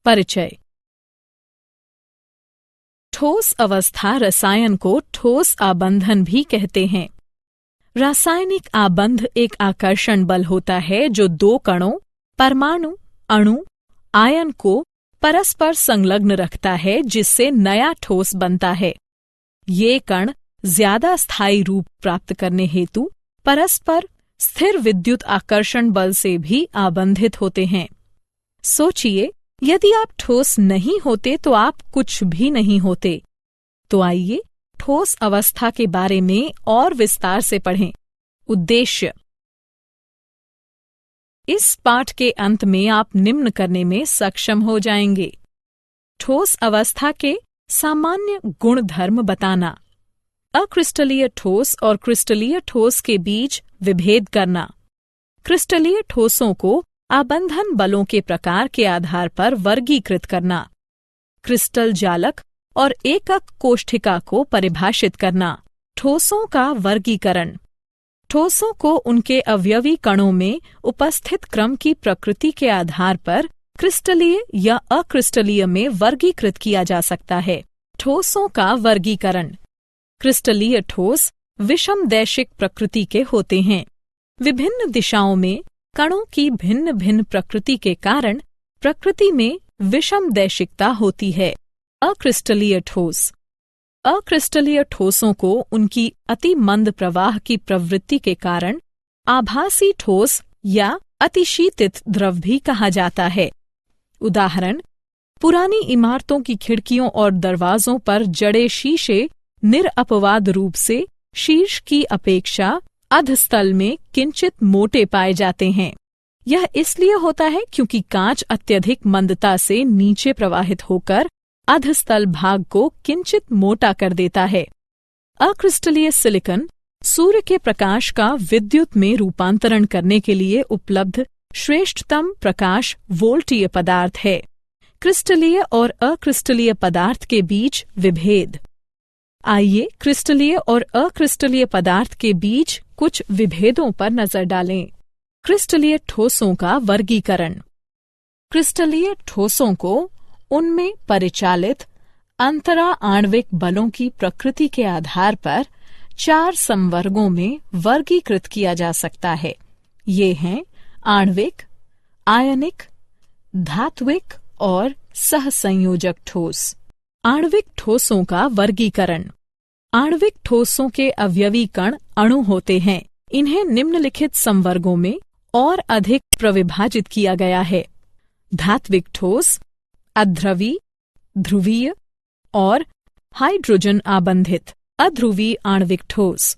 परिचय। ठोस अवस्था रसायन को ठोस आबंधन भी कहते हैं। रासायनिक आबंध एक आकर्षण बल होता है जो दो कणों, परमाणु, अणु, आयन को परस्पर संलग्न रखता है, जिससे नया ठोस बनता है। ये कण ज्यादा स्थायी रूप प्राप्त करने हेतु परस्पर स्थिर विद्युत आकर्षण बल से भी आबंधित होते हैं। सोचिए, यदि आप ठोस नहीं होते तो आप कुछ भी नहीं होते। तो आइए ठोस अवस्था के बारे में और विस्तार से पढ़ें। उद्देश्य। इस पाठ के अंत में आप निम्न करने में सक्षम हो जाएंगे। ठोस अवस्था के सामान्य गुण धर्म बताना, अक्रिस्टलीय ठोस और क्रिस्टलीय ठोस के बीच विभेद करना, क्रिस्टलीय ठोसों को आबंधन बलों के प्रकार के आधार पर वर्गीकृत करना, क्रिस्टल जालक और एकक कोष्ठिका को परिभाषित करना, ठोसों का वर्गीकरण, ठोसों को उनके अवयवी कणों में उपस्थित क्रम की प्रकृति के आधार पर क्रिस्टलीय या अक्रिस्टलीय में वर्गीकृत किया जा सकता है। ठोसों का वर्गीकरण। क्रिस्टलीय ठोस विषमदैशिक प्रकृति के होते हैं। विभिन्न दिशाओं में कणों की भिन्न भिन्न प्रकृति के कारण प्रकृति में विषमदैशिकता होती है। अक्रिस्टलीय ठोस। अक्रिस्टलीय ठोसों को उनकी अति मंद प्रवाह की प्रवृत्ति के कारण आभासी ठोस या अतिशीतित द्रव भी कहा जाता है। उदाहरण, पुरानी इमारतों की खिड़कियों और दरवाजों पर जड़े शीशे निरअपवाद रूप से शीर्ष की अपेक्षा अधस्तल में किंचित मोटे पाए जाते हैं। यह इसलिए होता है क्योंकि कांच अत्यधिक मंदता से नीचे प्रवाहित होकर अधस्तल भाग को किंचित मोटा कर देता है। अक्रिस्टलीय सिलिकॉन सूर्य के प्रकाश का विद्युत में रूपांतरण करने के लिए उपलब्ध श्रेष्ठतम प्रकाश वोल्टीय पदार्थ है। क्रिस्टलीय और अक्रिस्टलीय पदार्थ के बीच विभेद। आइए क्रिस्टलीय और अक्रिस्टलीय पदार्थ के बीच कुछ विभेदों पर नजर डालें। क्रिस्टलीय ठोसों का वर्गीकरण। क्रिस्टलीय ठोसों को उनमें परिचालित अंतरा आणविक बलों की प्रकृति के आधार पर 4 संवर्गों में वर्गीकृत किया जा सकता है। ये हैं आणविक, आयनिक, धात्विक और सहसंयोजक ठोस। आणविक ठोसों का वर्गीकरण। आणविक ठोसों के अवयवी कण अणु होते हैं। इन्हें निम्नलिखित संवर्गों में और अधिक प्रविभाजित किया गया है। धात्विक ठोस, अध्रुवी, ध्रुवीय और हाइड्रोजन आबंधित। अध्रुवी आणविक ठोस।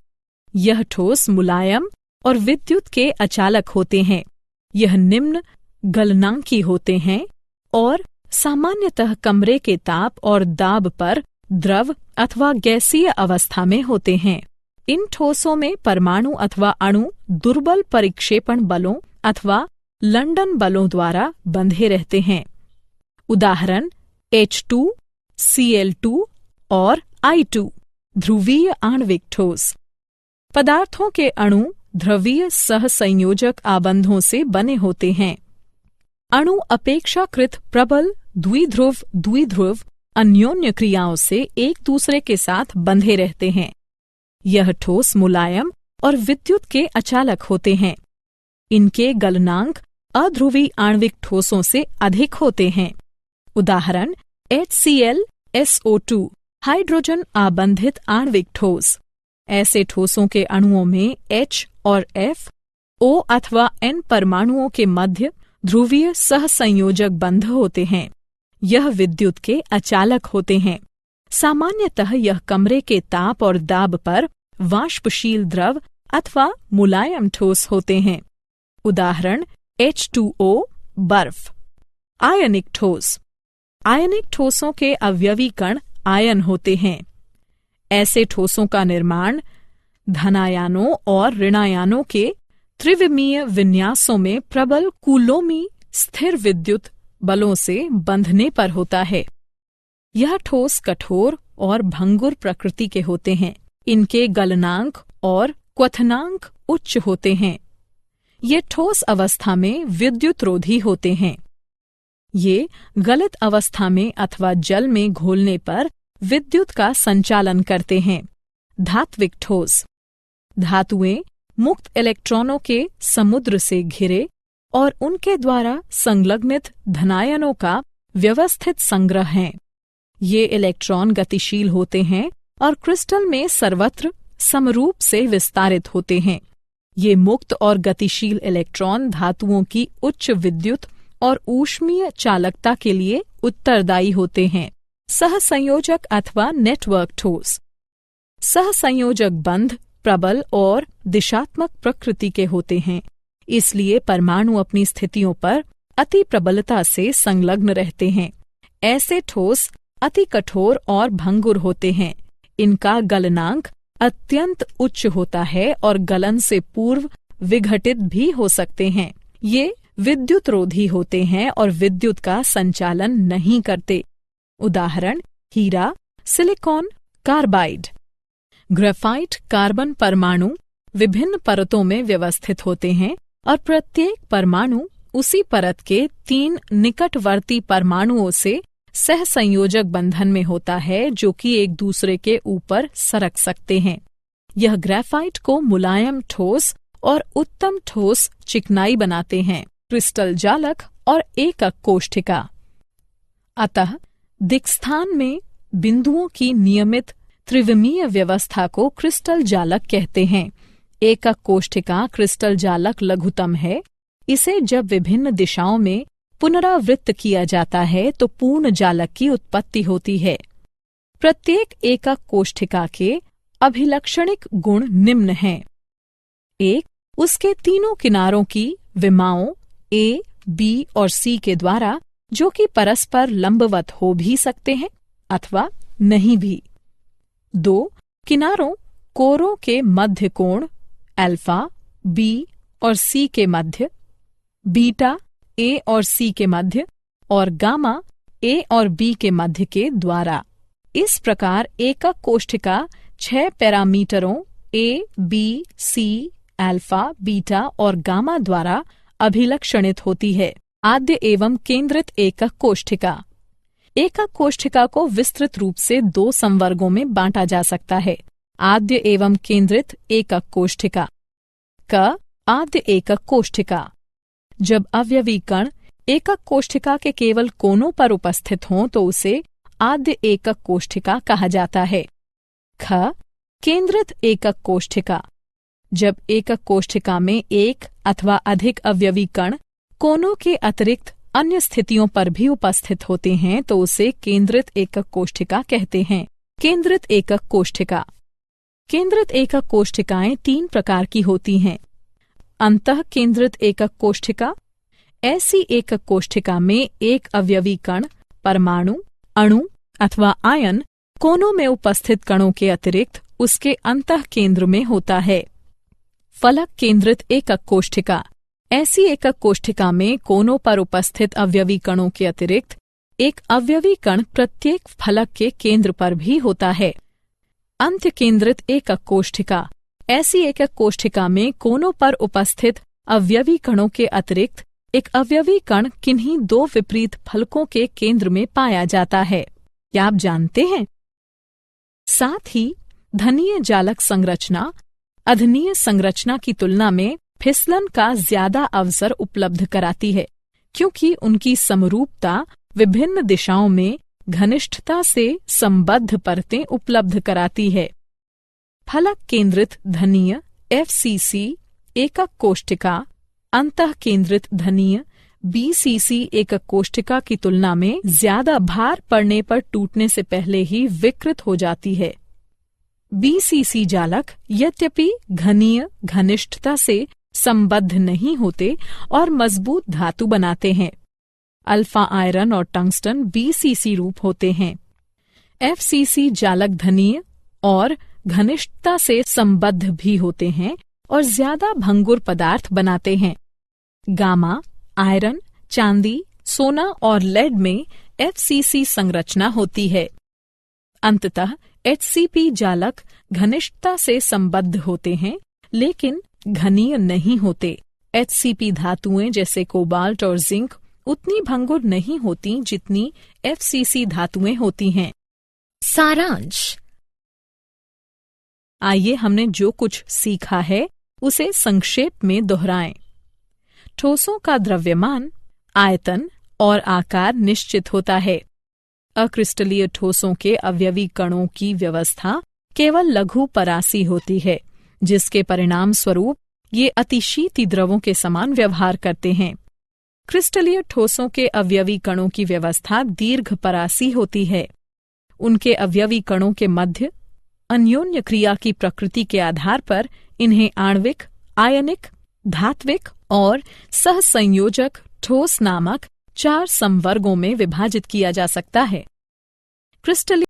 यह ठोस मुलायम और विद्युत के अचालक होते हैं। यह निम्न गलनांकी होते हैं और सामान्यतः कमरे के ताप और दाब पर द्रव अथवा गैसीय अवस्था में होते हैं। इन ठोसों में परमाणु अथवा अणु दुर्बल परिक्षेपण बलों अथवा लंदन बलों द्वारा बंधे रहते हैं। उदाहरण, H2, Cl2 और I2। ध्रुवीय आणविक ठोस। पदार्थों के अणु ध्रुवीय सहसंयोजक आबंधों से बने होते हैं। अणु अपेक्षाकृत प्रबल द्विध्रुव अन्योन्य क्रियाओं से एक दूसरे के साथ बंधे रहते हैं। यह ठोस मुलायम और विद्युत के अचालक होते हैं। इनके गलनांक अध्रुवी आणविक ठोसों से अधिक होते हैं। उदाहरण, HCl, SO2 हाइड्रोजन आबंधित आणविक ठोस। ऐसे ठोसों के अणुओं में H और F, O अथवा N परमाणुओं के मध्य ध्रुवीय सहसंयोजक बंध होते हैं। यह विद्युत के अचालक होते हैं। सामान्यतः यह कमरे के ताप और दाब पर वाष्पशील द्रव अथवा मुलायम ठोस होते हैं। उदाहरण, H2O बर्फ। आयनिक ठोस। आयनिक ठोसों के अवयवी कण आयन होते हैं। ऐसे ठोसों का निर्माण धनायनों और ऋणायनों के त्रिविमीय विन्यासों में प्रबल कूलोमी स्थिर विद्युत बलों से बंधने पर होता है। यह ठोस कठोर और भंगुर प्रकृति के होते हैं। इनके गलनांक और क्वथनांक उच्च होते हैं। ये ठोस अवस्था में विद्युत रोधी होते हैं। ये गलत अवस्था में अथवा जल में घोलने पर विद्युत का संचालन करते हैं। धात्विक ठोस। धातुएं मुक्त इलेक्ट्रॉनों के समुद्र से घिरे और उनके द्वारा संलग्नित धनायनों का व्यवस्थित संग्रह हैं। ये इलेक्ट्रॉन गतिशील होते हैं और क्रिस्टल में सर्वत्र समरूप से विस्तारित होते हैं। ये मुक्त और गतिशील इलेक्ट्रॉन धातुओं की उच्च विद्युत और ऊष्मीय चालकता के लिए उत्तरदायी होते हैं। सहसंयोजक अथवा नेटवर्क ठोस। सहसंयोजक बंध प्रबल और दिशात्मक प्रकृति के होते हैं, इसलिए परमाणु अपनी स्थितियों पर अति प्रबलता से संलग्न रहते हैं। ऐसे ठोस अति कठोर और भंगुर होते हैं। इनका गलनांक अत्यंत उच्च होता है और गलन से पूर्व विघटित भी हो सकते हैं। ये विद्युत रोधी होते हैं और विद्युत का संचालन नहीं करते। उदाहरण हीरा, सिलिकॉन, कार्बाइड। ग्रेफाइट कार्बन परमाणु विभिन्न परतों में व्यवस्थित होते हैं और प्रत्येक परमाणु उसी परत के 3 निकटवर्ती परमाणुओं से सहसंयोजक बंधन में होता है, जो कि एक दूसरे के ऊपर सरक सकते हैं। यह ग्रेफाइट को मुलायम ठोस और उत्तम ठोस चिकनाई बनाते हैं। क्रिस्टल जालक और एकक कोष्ठिका। अतः दिक्स्थान में बिंदुओं की नियमित त्रिविमीय व्यवस्था को क्रिस्टल जालक कहते हैं। एकक कोष्ठिका क्रिस्टल जालक लघुतम है। इसे जब विभिन्न दिशाओं में पुनरावृत्त किया जाता है तो पूर्ण जालक की उत्पत्ति होती है। प्रत्येक एकक कोष्ठिका के अभिलक्षणिक गुण निम्न हैं। 1. उसके तीनों किनारों की विमाओं A, B और C के द्वारा, जो कि परस्पर लंबवत हो भी सकते हैं अथवा नहीं भी। 2. किनारों कोरों के मध्य कोण अल्फा, B और C के मध्य, बीटा A और C के मध्य और गामा A और B के मध्य के द्वारा। इस प्रकार एकक कोष्ठिका 6 पैरामीटरों A, B, C, alpha, beta और गामा द्वारा अभिलक्षणित होती है। आद्य एवं केंद्रित एकक कोष्ठिका। एकक कोष्ठिका को विस्तृत रूप से 2 संवर्गों में बांटा जा सकता है। आद्य एवं केंद्रित एकक कोष्ठिका। क. आद्य एकक कोष्ठिका। जब अवयवी कण एकक कोष्ठिका के केवल कोनों पर उपस्थित हों तो उसे आद्य एकक कोष्ठिका कहा जाता है। ख. केंद्रित एकक कोष्ठिका। जब एकक कोष्ठिका में एक अथवा अधिक अवयवी कण कोनों के अतिरिक्त अन्य स्थितियों पर भी उपस्थित होते हैं तो उसे केंद्रित एकक कोष्ठिका कहते हैं। केंद्रित एकक कोष्ठिका। केंद्रित एकक कोष्ठिकाएं 3 प्रकार की होती हैं। अंतः केंद्रित एकक कोष्ठिका। ऐसी एकक कोष्ठिका में एक अवयवी कण, परमाणु, अणु अथवा आयन कोनों में उपस्थित कणों के अतिरिक्त उसके अंतः केंद्र में होता है। फलक केंद्रित एकक कोष्ठिका। ऐसी एकक कोष्ठिका में कोनों पर उपस्थित अवयवी कणों के अतिरिक्त एक अवयवी कण प्रत्येक फलक के केंद्र पर भी होता है। अंत्य केंद्रित एकक कोष्ठिका। ऐसी एकक कोष्ठिका में कोनों पर उपस्थित अवयवी कणों के अतिरिक्त एक अवयवी कण किन्हीं 2 विपरीत फलकों के केंद्र में पाया जाता है। क्या आप जानते हैं? साथ ही धनीय जालक संरचना अधनीय संरचना की तुलना में फिसलन का ज्यादा अवसर उपलब्ध कराती है, क्योंकि उनकी समरूपता विभिन्न दिशाओं में घनिष्ठता से संबद्ध परतें उपलब्ध कराती है। फलक केंद्रित धनीय FCC एकक कोष्ठिका अंतः केंद्रित धनीय BCC एकक कोष्ठिका की तुलना में ज्यादा भार पड़ने पर टूटने से पहले ही विकृत हो जाती है। BCC जालक यद्यपि घनीय घनिष्ठता से संबद्ध नहीं होते और मजबूत धातु बनाते हैं। अल्फा आयरन और टंगस्टन BCC रूप होते हैं। FCC जालक धनीय और घनिष्ठता से संबद्ध भी होते हैं और ज्यादा भंगुर पदार्थ बनाते हैं। गामा, आयरन, चांदी, सोना और लेड में FCC संरचना होती है। अंततः HCP जालक घनिष्ठता से संबद्ध होते हैं लेकिन घनीय नहीं होते। HCP धातुएं जैसे कोबाल्ट और जिंक उतनी भंगुर नहीं होती जितनी FCC धातुएं होती हैं। सारांश। आइए हमने जो कुछ सीखा है उसे संक्षेप में दोहराएं। ठोसों का द्रव्यमान, आयतन और आकार निश्चित होता है। अक्रिस्टलीय ठोसों के अवयवी कणों की व्यवस्था केवल लघु परासी होती है, जिसके परिणाम स्वरूप ये अतिशीती द्रवों के समान व्यवहार करते हैं। क्रिस्टलीय ठोसों के अवयवी कणों की व्यवस्था दीर्घ परासी होती है। उनके अवयवी कणों के मध्य अन्योन्य क्रिया की प्रकृति के आधार पर इन्हें आणविक, आयनिक, धात्विक और सहसंयोजक ठोस नामक 4 संवर्गों में विभाजित किया जा सकता है। क्रिस्टलीय